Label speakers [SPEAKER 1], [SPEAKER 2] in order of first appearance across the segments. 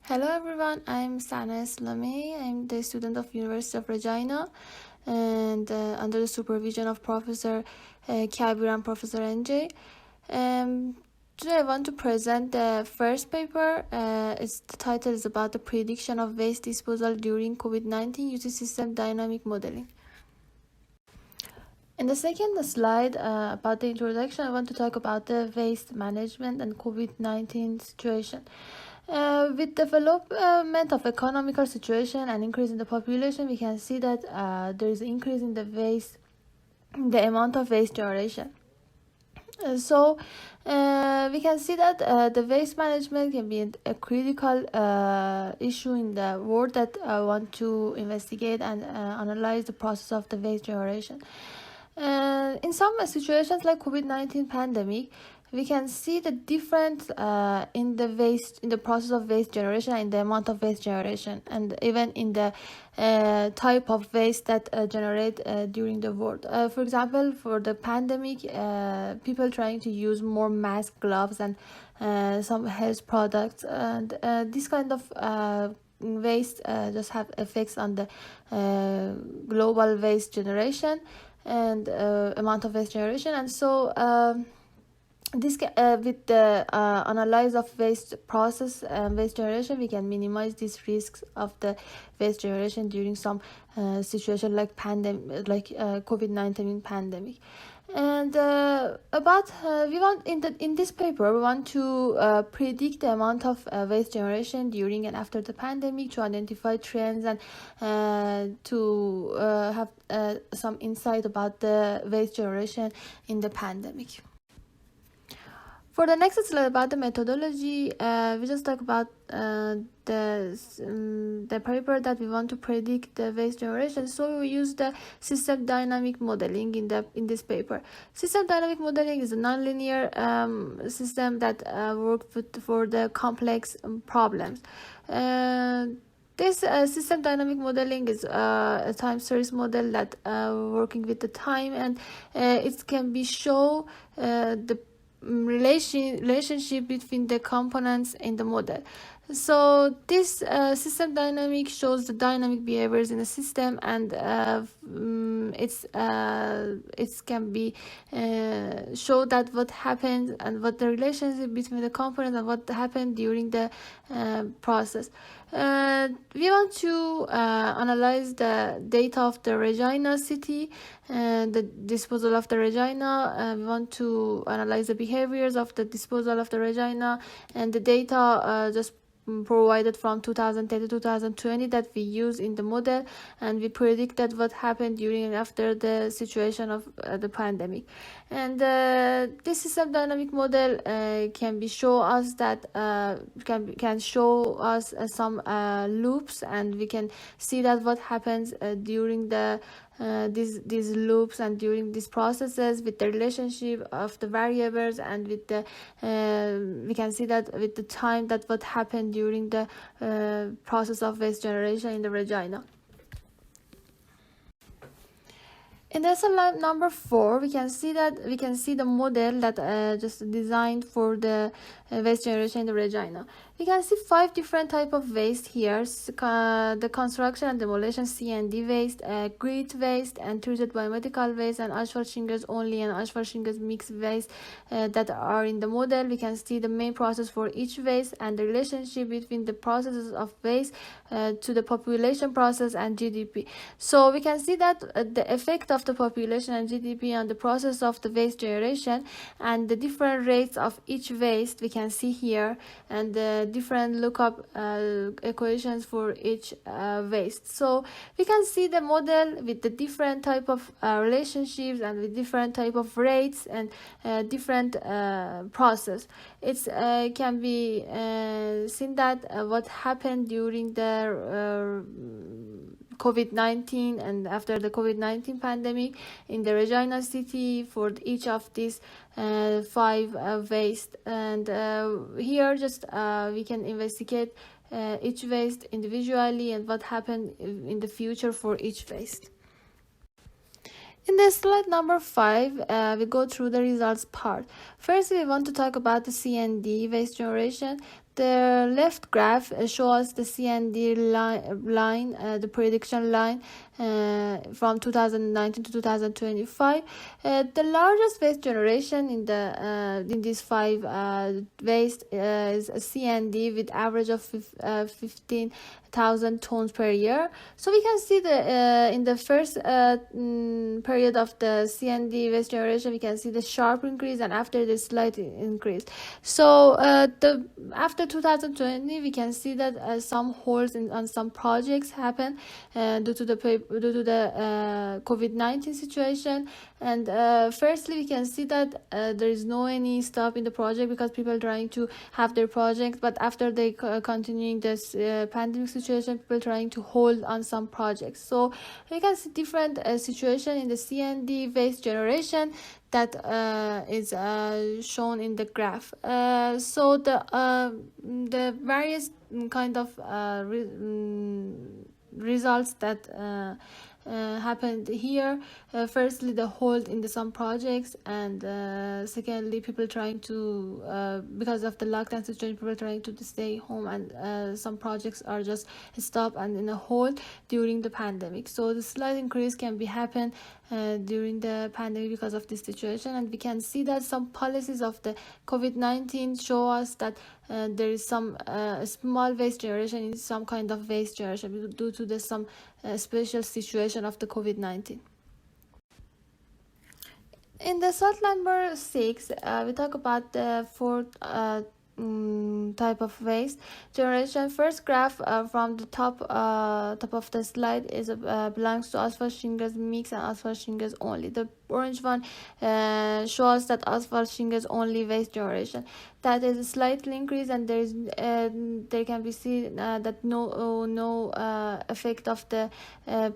[SPEAKER 1] Hello everyone, I'm Sana Islami. I'm the student of University of Regina and under the supervision of Professor Kabir and Professor NJ. Today I want to present the first paper. The title is about the prediction of waste disposal during COVID-19 using system dynamic modeling. In the second slide about the introduction, I want to talk about the waste management and COVID-19 situation. With development of economical situation and increase in the population, we can see that there is an increase in the amount of waste generation. So we can see that the waste management can be a critical issue in the world that I want to investigate and analyze the process of the waste generation. In some situations like COVID-19 pandemic, we can see the difference in the process of waste generation and the amount of waste generation, and even in the type of waste that generate during the world. For example, for the pandemic, people trying to use more mask, gloves, and some health products, and this kind of waste just have effects on the global waste generation and amount of waste generation. And so with the analysis of waste process and waste generation, we can minimize these risks of the waste generation during some situation like COVID-19 pandemic. And we want in this paper we want to predict the amount of waste generation during and after the pandemic, to identify trends and to have some insight about the waste generation in the pandemic. For the next slide about the methodology, we just talk about the paper that we want to predict the waste generation. So we use the system dynamic modeling in this paper. System dynamic modeling is a nonlinear system that works for the complex problems. This system dynamic modeling is a time series model that working with the time, and it can be show the relationship between the components in the model. So this system dynamic shows the dynamic behaviors in a system, and it can be show that what happened and what the relationship between the components and what happened during the process. We want to analyze the data of the Regina city and the disposal of the Regina. We want to analyze the behaviors of the disposal of the Regina and the data just provided from 2010 to 2020 that we use in the model, and we predicted what happened during and after the situation of the pandemic. And this system dynamic model can show us that can show us some loops, and we can see that what happens during the these loops and during these processes with the relationship of the variables, and with the we can see that with the time that what happened during the process of waste generation in the Regina. In the slide number 4, we can see the model that just designed for the waste generation in the Regina. We can see 5 different type of waste here: the construction and demolition C&D waste, grit waste, and treated biomedical waste, and asphalt shingles only and asphalt shingles mixed waste that are in the model. We can see the main process for each waste and the relationship between the processes of waste to the population process and GDP. So we can see that the effect of the population and GDP on the process of the waste generation, and the different rates of each waste we can see here, and the different lookup equations for each waste. So we can see the model with the different type of relationships and with different type of rates and different process. It can be seen that what happened during the COVID-19 and after the COVID-19 pandemic in the Regina city for each of these 5 waste. And here just we can investigate each waste individually and what happened in the future for each waste. In the slide number 5, we go through the results part. First, we want to talk about the C&D waste generation. The left graph shows the CND line, the prediction line from 2019 to 2025. The largest waste generation in these five waste is a CND with average of 15,000 tons per year. So we can see in the first period of the CND waste generation, we can see the sharp increase, and after the slight increase. So after 2020, we can see that some holes on some projects happen due to the COVID-19 situation. And firstly, we can see that there is no any stop in the project because people are trying to have their project, but after they continuing this pandemic situation, people trying to hold on some projects. So we can see different situation in the CND waste generation that is shown in the graph. So the various kind of results that happened here. Firstly, the hold in some projects, and secondly, people trying to because of the lockdown situation, people trying to stay home, and some projects are just stopped and in a hold during the pandemic. So the slight increase can be happen during the pandemic because of this situation. And we can see that some policies of the COVID-19 show us that there is some small waste generation in some kind of waste generation due to some special situation of the COVID-19. In the slide number 6, we talk about the fourth type of waste generation. First graph from the top of the slide is belongs to asphalt shingles mix and asphalt shingles only. The orange one shows that asphalt shingles only waste generation, that is a slight increase, and there can be seen that no effect of the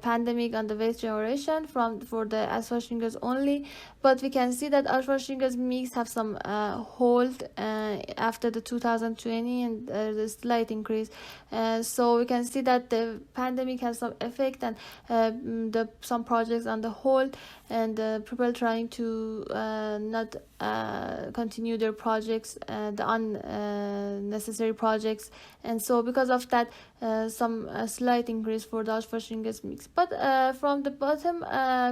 [SPEAKER 1] pandemic on the waste generation for the asphalt shingles only. But we can see that asphalt shingles mix have some hold after the 2020, and the slight increase. So we can see that the pandemic has some effect, and some projects on the hold, and people trying to not continue their projects, the unnecessary projects, and so because of that, some slight increase for the asphalt shingles mix. But from the bottom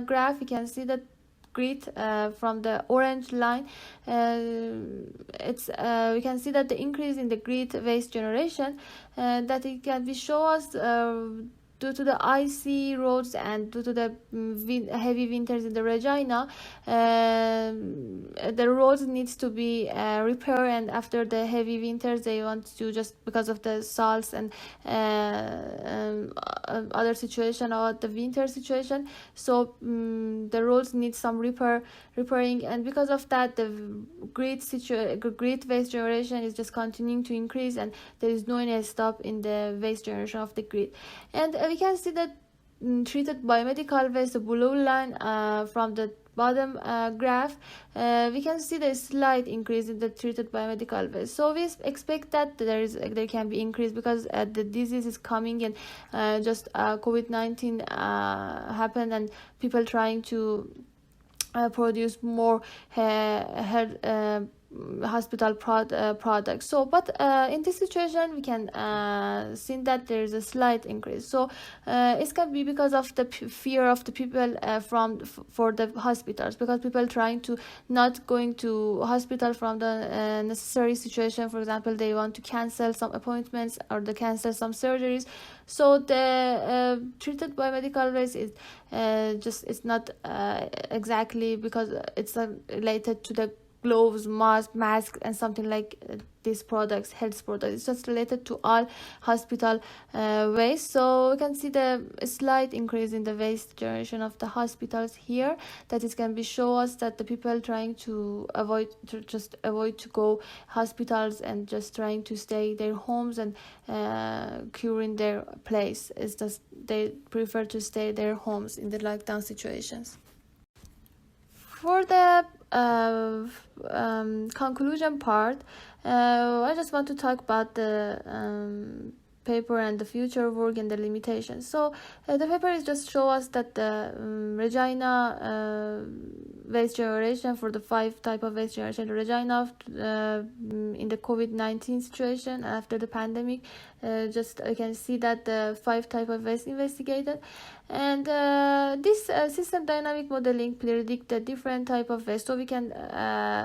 [SPEAKER 1] graph, we can see that grid from the orange line, we can see that the increase in the grid waste generation, that it can be show us due to the icy roads and due to the heavy winters in the Regina. The roads needs to be repaired, and after the heavy winters, they want to, just because of the salts and other situation or the winter situation. So the roads need some repairing, and because of that, the grid waste generation is just continuing to increase, and there is no any stop in the waste generation of the grid. And we can see that treated biomedical waste, the blue line from the bottom graph, we can see the slight increase in the treated biomedical waste. So we expect that there can be increase because the disease is coming, and just COVID-19 happened, and people trying to produce more hospital products. So but in this situation, we can see that there is a slight increase. So it can be because of the fear of the people for the hospitals, because people trying to not going to hospital from the necessary situation. For example, they want to cancel some appointments or they cancel some surgeries. So the treated biomedical waste is it's not exactly because it's related to the gloves, mask, and something like these products, health products. It's just related to all hospital waste. So we can see the slight increase in the waste generation of the hospitals here. That it can be show us that the people trying to avoid to go hospitals and just trying to stay their homes and curing their place. It's just they prefer to stay their homes in the lockdown situations. For the conclusion part, I just want to talk about the paper and the future work and the limitations. So the paper is just show us that the Regina waste generation, for the 5 type of waste generation, the Regina in the COVID-19 situation after the pandemic, just you can see that the 5 type of waste investigated, and this system dynamic modeling predict the different type of waste, so we can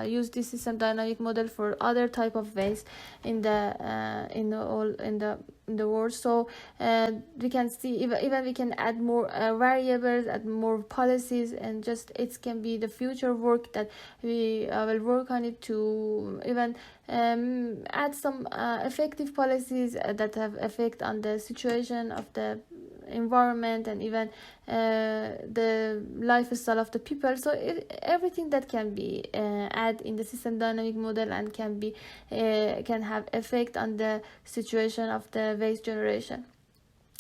[SPEAKER 1] use this system dynamic model for other type of waste in the world. So we can see even we can add more variables, add more policies, and just it can be the future work that we will work on it to even add some effective policies that have effect on the situation of the environment and even the lifestyle of the people. So everything that can be add in the system dynamic model and can have effect on the situation of the waste generation.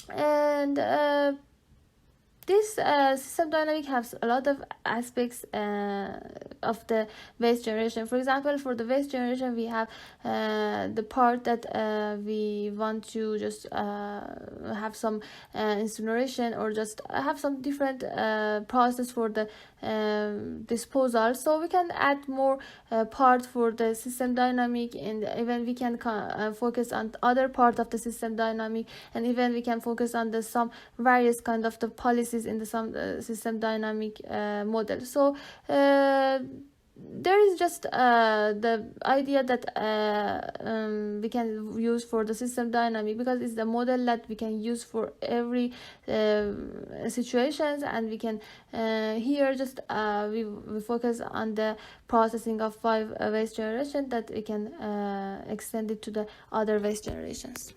[SPEAKER 1] And this system dynamic has a lot of aspects of the waste generation. For example, for the waste generation, we have the part that we want to just have some incineration, or just have some different process for the disposal. So we can add more part for the system dynamic, and even we can focus on other part of the system dynamic, and even we can focus on the some various kind of the policies in the some system dynamic model. So there is just the idea that we can use for the system dynamic, because it's the model that we can use for every situations, and we can here just we focus on the processing of 5 waste generation, that we can extend it to the other waste generations.